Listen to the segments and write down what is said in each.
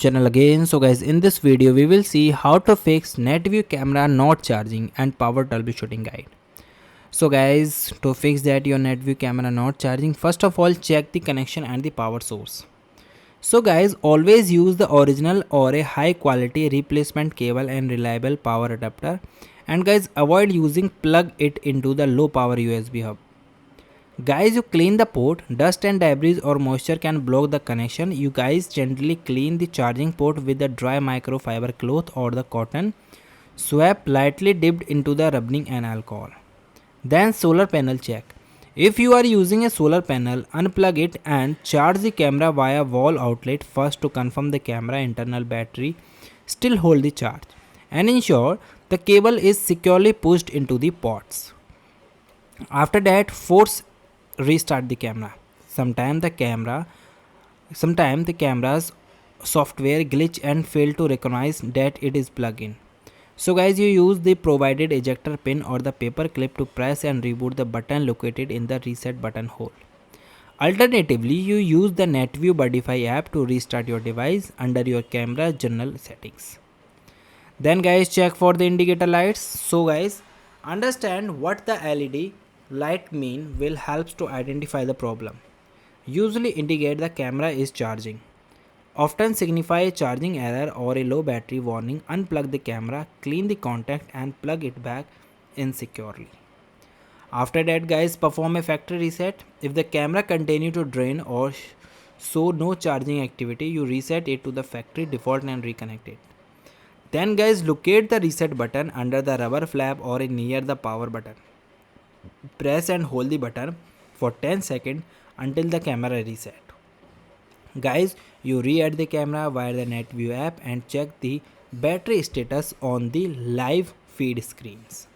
Channel again. So guys, in this video we will see how to fix Netvue camera not charging and power troubleshooting guide. So guys, to fix that your Netvue camera not charging, first of all check the connection and the power source. So guys, always use the original or a high quality replacement cable and reliable power adapter, and guys avoid using plug it into the low power USB hub. Guys, you clean the port, dust and debris or moisture can block the connection. You guys gently clean the charging port with the dry microfiber cloth or the cotton swab lightly dipped into the rubbing and alcohol. Then solar panel check. If you are using a solar panel, unplug it and charge the camera via wall outlet first to confirm the camera internal battery still hold the charge and ensure the cable is securely pushed into the ports. After that, force restart the camera. Sometimes the camera's software glitch and fail to recognize that it is plugged in. So guys, you use the provided ejector pin or the paper clip to press and reboot the button located in the reset button hole. Alternatively, you use the Netvue Budify app to restart your device under your camera general settings. Then guys, check for the indicator lights. So guys, understand what the LED light mean will helps to identify the problem. Usually indicate the camera is charging. Often signify a charging error or a low battery warning. Unplug the camera, clean the contact and plug it back in securely. After that guys, perform a factory reset. If the camera continue to drain or show no charging activity, you reset it to the factory default and reconnect it. Then guys, locate the reset button under the rubber flap or near the power button. Press and hold the button for 10 seconds until the camera reset. Guys, you re-add the camera via the Netvue app and check the battery status on the live feed screens.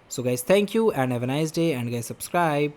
So guys, thank you and have a nice day, and guys subscribe.